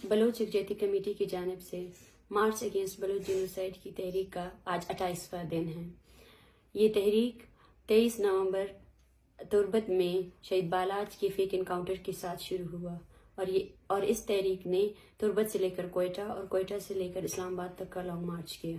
بلوچ یکجہتی کمیٹی کی جانب سے مارچ اگینسٹ بلوچ جینوسائیڈ کی تحریک کا آج 28واں دن ہے۔ یہ تحریک 23 نومبر تربت میں شہید بالاچ کے فیک انکاؤنٹر کے ساتھ شروع ہوا اور اس تحریک نے تربت سے لے کر کوئٹہ اور کوئٹہ سے لے کر اسلام آباد تک کا لانگ مارچ کیا۔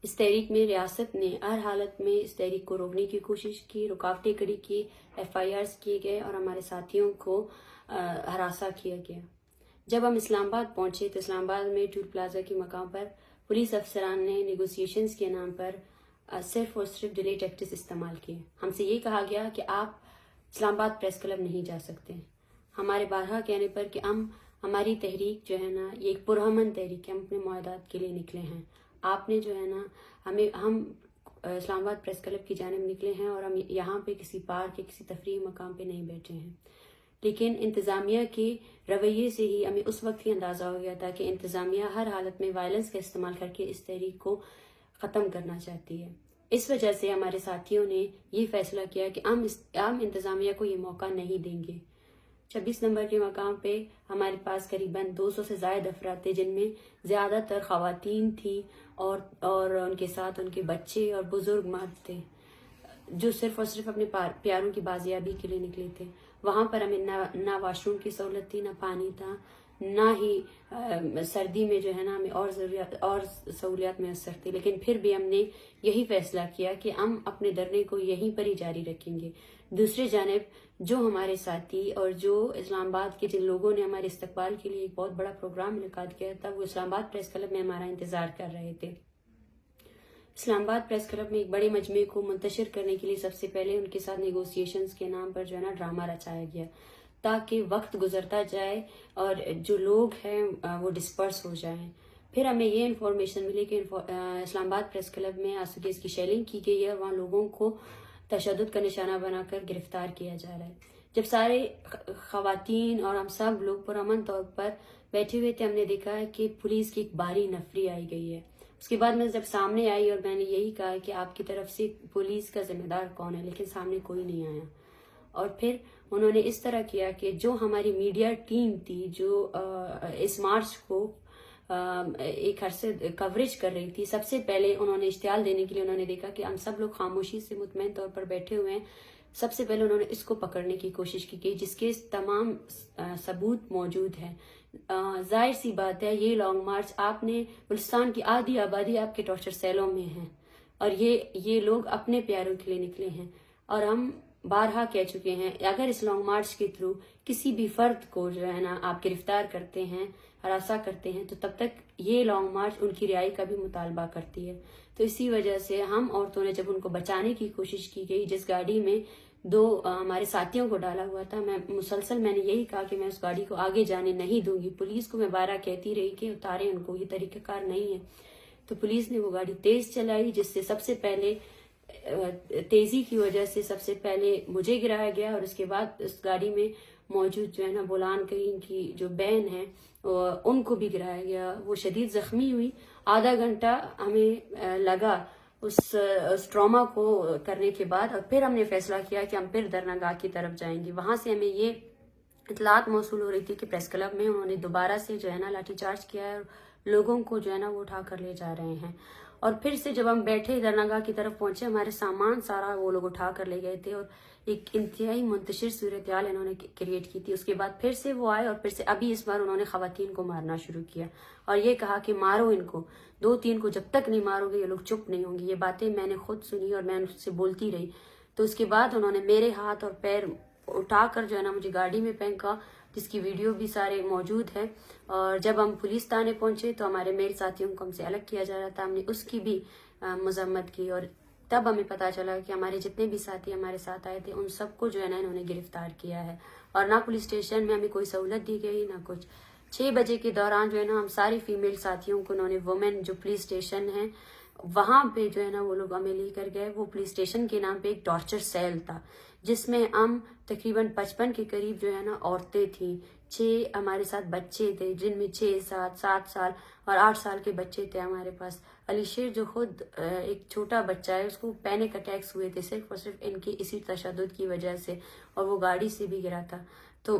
اس تحریک میں ریاست نے ہر حالت میں اس تحریک کو روکنے کی کوشش کی، رکاوٹیں کھڑی کی، FIRs کیے گئے اور ہمارے ساتھیوں کو ہراساں کیا گیا۔ جب ہم اسلام آباد پہنچے تو اسلام آباد میں ٹول پلازا کے مقام پر پولیس افسران نے نیگوسیشنز کے نام پر صرف اور صرف ڈیلے ٹیکٹس استعمال کیے۔ ہم سے یہ کہا گیا کہ آپ اسلام آباد پریس کلب نہیں جا سکتے۔ ہمارے بارہا کہنے پر کہ ہماری تحریک جو ہے نا یہ ایک پرامن تحریک ہے، ہم اپنے معاہدات کے لیے نکلے ہیں، آپ نے جو ہے نا ہم اسلام آباد پریس کلب کی جانب نکلے ہیں اور ہم یہاں پہ کسی پارک یا کسی تفریحی مقام پہ نہیں بیٹھے ہیں۔ لیکن انتظامیہ کے رویے سے ہی ہمیں اس وقت ہی اندازہ ہو گیا تھا کہ انتظامیہ ہر حالت میں وائلنس کا استعمال کر کے اس تحریک کو ختم کرنا چاہتی ہے۔ اس وجہ سے ہمارے ساتھیوں نے یہ فیصلہ کیا کہ ہم انتظامیہ کو یہ موقع نہیں دیں گے۔ 26 نمبر کے مقام پہ ہمارے پاس قریباً 200 سے زائد افراد تھے، جن میں زیادہ تر خواتین تھیں اور ان کے ساتھ ان کے بچے اور بزرگ مرد تھے، جو صرف اور صرف اپنے پیاروں کی بازیابی کے لیے نکلے تھے۔ وہاں پر ہمیں نہ واش روم کی سہولت تھی، نہ پانی تھا، نہ ہی سردی میں جو ہے نا ہمیں اور سہولیات میسر تھی، لیکن پھر بھی ہم نے یہی فیصلہ کیا کہ ہم اپنے دھرنے کو یہیں پر ہی جاری رکھیں گے۔ دوسری جانب جو ہمارے ساتھی اور جو اسلام آباد کے جن لوگوں نے ہمارے استقبال کے لیے ایک بہت بڑا پروگرام منعقد کیا تھا، وہ اسلام آباد پریس کلب میں ہمارا انتظار کر رہے تھے۔ اسلام آباد پریس کلب میں ایک بڑے مجمع کو منتشر کرنے کے لیے سب سے پہلے ان کے ساتھ نیگوسیشنز کے نام پر جو ہے نا ڈرامہ رچایا گیا، تاکہ وقت گزرتا جائے اور جو لوگ ہیں وہ ڈسپرس ہو جائیں۔ پھر ہمیں یہ انفارمیشن ملی کہ اسلام آباد پریس کلب میں آسودگی کی شیلنگ کی گئی ہے اور وہاں لوگوں کو تشدد کا نشانہ بنا کر گرفتار کیا جا رہا ہے۔ جب سارے خواتین اور ہم سب لوگ پرامن طور پر بیٹھے ہوئے تھے، ہم نے دیکھا ہے کہ پولیس کی ایک بھاری نفری آئی گئی ہے۔ اس کے بعد میں جب سامنے آئی اور میں نے یہی کہا کہ آپ کی طرف سے پولیس کا ذمہ دار کون ہے، لیکن سامنے کوئی نہیں آیا۔ اور پھر انہوں نے اس طرح کیا کہ جو ہماری میڈیا ٹیم تھی، جو اس مارچ کو ایک عرصے کوریج کر رہی تھی، سب سے پہلے انہوں نے اشتعال دینے کے لیے انہوں نے دیکھا کہ ہم سب لوگ خاموشی سے مطمئن طور پر بیٹھے ہوئے ہیں، سب سے پہلے انہوں نے اس کو پکڑنے کی کوشش کی گئی، جس کے تمام ثبوت موجود ہیں۔ ظاہر سی بات ہے، یہ لانگ مارچ آپ نے بلوچستان کی آدھی آبادی آپ کے ٹارچر سیلوں میں ہیں اور یہ لوگ اپنے پیاروں کے لیے نکلے ہیں، اور ہم بارہا کہہ چکے ہیں اگر اس لانگ مارچ کے تھرو کسی بھی فرد کو جو ہے نا آپ گرفتار کرتے ہیں، ہراساں کرتے ہیں، تو تب تک یہ لانگ مارچ ان کی رہائی کا بھی مطالبہ کرتی ہے۔ تو اسی وجہ سے ہم عورتوں نے جب ان کو بچانے کی کوشش کی گئی، جس گاڑی میں 2 ہمارے ساتھیوں کو ڈالا ہوا تھا، میں نے یہی کہا کہ میں اس گاڑی کو آگے جانے نہیں دوں گی۔ پولیس کو میں بارہ کہتی رہی کہ اتارے ان کو، یہ طریقہ کار نہیں ہے۔ تو پولیس نے وہ گاڑی تیز چلائی، جس سے سب سے پہلے تیزی کی وجہ سے سب سے پہلے مجھے گرایا گیا، اور اس کے بعد اس گاڑی میں موجود جو ہے نا بولان کریم کی جو بہن ہے ان کو بھی گرایا گیا۔ وہ شدید زخمی ہوئی۔ آدھا گھنٹہ ہمیں لگا اس ٹراما کو کرنے کے بعد، اور پھر ہم نے فیصلہ کیا کہ ہم پھر دھرنا گاہ کی طرف جائیں گے۔ وہاں سے ہمیں یہ اطلاعات موصول ہو رہی تھی کہ پریس کلب میں انہوں نے دوبارہ سے جو ہے نا لاٹھی چارج کیا ہے اور لوگوں کو جو ہے نا وہ اٹھا کر لے جا رہے ہیں۔ اور پھر سے جب ہم بیٹھے دھرنا گاہ کی طرف پہنچے، ہمارے سامان سارا وہ لوگ اٹھا کر لے گئے تھے اور ایک انتہائی منتشر صورتحال انہوں نے کریٹ کی تھی۔ اس کے بعد پھر سے وہ آئے اور پھر سے ابھی اس بار انہوں نے خواتین کو مارنا شروع کیا اور یہ کہا کہ مارو ان کو، 2-3 کو جب تک نہیں مارو گے یہ لوگ چپ نہیں ہوں گے۔ یہ باتیں میں نے خود سنی اور میں ان سے بولتی رہی۔ تو اس کے بعد انہوں نے میرے ہاتھ اور پیر اٹھا کر جو ہے نا مجھے گاڑی میں پھینکا، جس کی ویڈیو بھی سارے موجود ہے۔ اور جب ہم پولیس تھانے پہنچے تو میرے ساتھیوں کو ہم سے الگ کیا جا رہا تھا، ہم نے اس کی بھی مذمت کی، اور تب ہمیں پتہ چلا کہ ہمارے جتنے بھی ساتھی ہمارے ساتھ آئے تھے ان سب کو جو ہے نا انہوں نے گرفتار کیا ہے، اور نہ پولیس اسٹیشن میں ہمیں کوئی سہولت دی گئی نہ کچھ۔ 6 بجے کے دوران جو ہے نا ہم ساری فیمیل ساتھیوں کو انہوں نے وومن جو پولیس اسٹیشن ہے وہاں پہ جو ہے نا وہ لوگ ہمیں لے کر گئے۔ وہ پولیس اسٹیشن کے نام پہ ایک ٹارچر سیل تھا، جس میں ہم تقریباً 55 کے قریب جو ہے نا عورتیں تھیں، 6 ہمارے ساتھ بچے تھے، جن میں 6, 7 سال اور 8 سال کے بچے تھے ہمارے پاس۔ علی شیر جو خود ایک چھوٹا بچہ ہے، اس کو پینک اٹیکس ہوئے تھے صرف اور صرف ان کی اسی تشدد کی وجہ سے، اور وہ گاڑی سے بھی گرا تھا۔ تو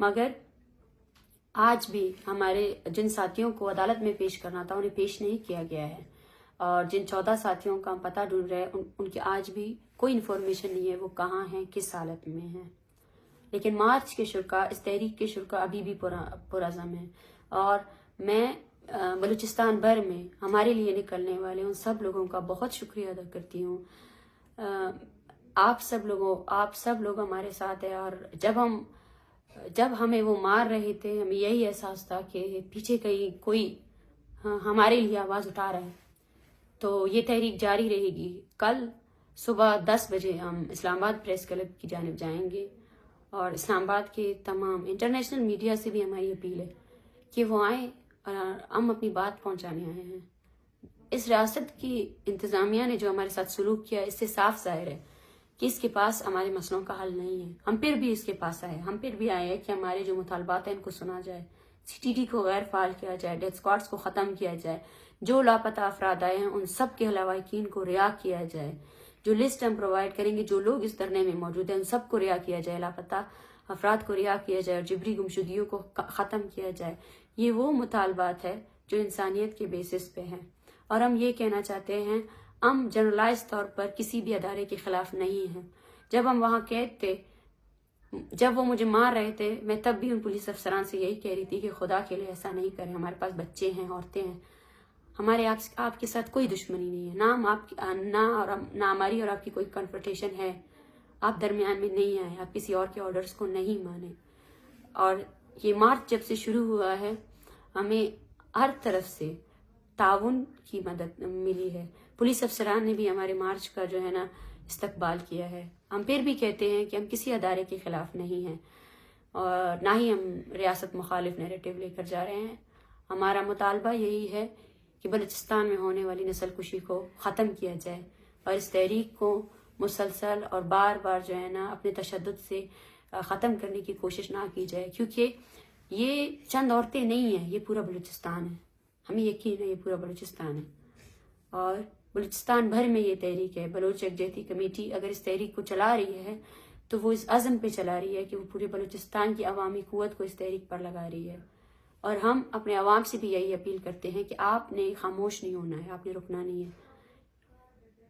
مگر آج بھی ہمارے جن ساتھیوں کو عدالت میں پیش کرنا تھا انہیں پیش نہیں کیا گیا ہے، اور جن 14 ساتھیوں کا ہم پتہ ڈھونڈ رہے ہیں ان کی آج بھی کوئی انفارمیشن نہیں ہے وہ کہاں ہیں، کس حالت میں ہیں۔ لیکن مارچ کے شرکاء، اس تحریک کے شرکاء ابھی بھی پرعزم ہیں، اور میں بلوچستان بھر میں ہمارے لیے نکلنے والے ان سب لوگوں کا بہت شکریہ ادا کرتی ہوں۔ آپ سب لوگ ہمارے ساتھ ہیں، اور جب ہمیں وہ مار رہے تھے ہمیں یہی احساس تھا کہ پیچھے کہیں کوئی ہمارے لیے آواز اٹھا رہا ہے، تو یہ تحریک جاری رہے گی۔ کل صبح 10 بجے ہم اسلام آباد پریس کلب کی جانب جائیں گے، اور اسلام آباد کے تمام انٹرنیشنل میڈیا سے بھی ہماری اپیل ہے کہ وہ آئیں اور ہم اپنی بات پہنچانے آئے ہیں۔ اس ریاست کی انتظامیہ نے جو ہمارے ساتھ سلوک کیا، اس سے صاف ظاہر ہے کہ اس کے پاس ہمارے مسئلوں کا حل نہیں ہے۔ ہم پھر بھی اس کے پاس آئے، ہم پھر بھی آئے ہیں کہ ہمارے جو مطالبات ہیں ان کو سنا جائے، CTT کو غیر فعال کیا جائے، ڈیتھ اسکواڈس کو ختم کیا جائے، جو لاپتہ افراد آئے ہیں ان سب کے لواحقین کو رہا کیا جائے، جو لسٹ ہم پرووائڈ کریں گے جو لوگ اس دھرنے میں موجود ہیں ان سب کو رہا کیا جائے، لاپتہ افراد کو رہا کیا جائے اور جبری گمشدگیوں کو ختم کیا جائے۔ یہ وہ مطالبات ہے جو انسانیت کے بیسس پہ ہیں، اور ہم یہ کہنا چاہتے ہیں ہم جنرلائز طور پر کسی بھی ادارے کے خلاف نہیں ہیں۔ جب ہم وہاں قید تھے، جب وہ مجھے مار رہے تھے، میں تب بھی ان پولیس افسران سے یہی کہہ رہی تھی کہ خدا کے لیے ایسا نہیں کریں، ہمارے پاس بچے ہیں، عورتیں ہیں، ہمارے آپ کے ساتھ کوئی دشمنی نہیں ہے، نہ ہماری اور آپ کی کوئی کنفرنٹیشن ہے، آپ درمیان میں نہیں آئے، آپ کسی اور کے آرڈرز کو نہیں مانیں۔ اور یہ مارچ جب سے شروع ہوا ہے ہمیں ہر طرف سے تعاون کی مدد ملی ہے، پولیس افسران نے بھی ہمارے مارچ کا جو ہے نا استقبال کیا ہے۔ ہم پھر بھی کہتے ہیں کہ ہم کسی ادارے کے خلاف نہیں ہیں، اور نہ ہی ہم ریاست مخالف نیریٹو لے کر جا رہے ہیں۔ ہمارا مطالبہ یہی ہے کہ بلوچستان میں ہونے والی نسل کشی کو ختم کیا جائے، اور اس تحریک کو مسلسل اور بار بار جو ہے نا اپنے تشدد سے ختم کرنے کی کوشش نہ کی جائے، کیونکہ یہ چند عورتیں نہیں ہیں، یہ پورا بلوچستان ہے، ہمیں یقین ہے یہ پورا بلوچستان ہے، اور بلوچستان بھر میں یہ تحریک ہے۔ بلوچ یکجہتی کمیٹی اگر اس تحریک کو چلا رہی ہے تو وہ اس عزم پہ چلا رہی ہے کہ وہ پورے بلوچستان کی عوامی قوت کو اس تحریک پر لگا رہی ہے، اور ہم اپنے عوام سے بھی یہی اپیل کرتے ہیں کہ آپ نے خاموش نہیں ہونا ہے، آپ نے رکنا نہیں ہے۔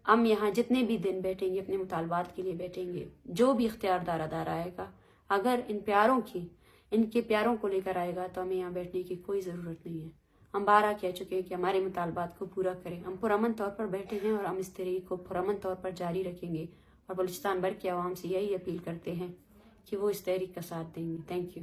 ہم یہاں جتنے بھی دن بیٹھیں گے اپنے مطالبات کے لیے بیٹھیں گے، جو بھی اختیار دار آئے گا اگر ان کے پیاروں کو لے کر آئے گا تو ہمیں یہاں بیٹھنے کی کوئی ضرورت نہیں ہے۔ ہم بارہ کہہ چکے ہیں کہ ہمارے مطالبات کو پورا کریں، ہم پرامن طور پر بیٹھے ہیں اور ہم اس تحریک کو پرامن طور پر جاری رکھیں گے، اور بلوچستان بھر کے عوام سے یہی اپیل کرتے ہیں کہ وہ اس تحریک کا ساتھ دیں گے۔ Thank you.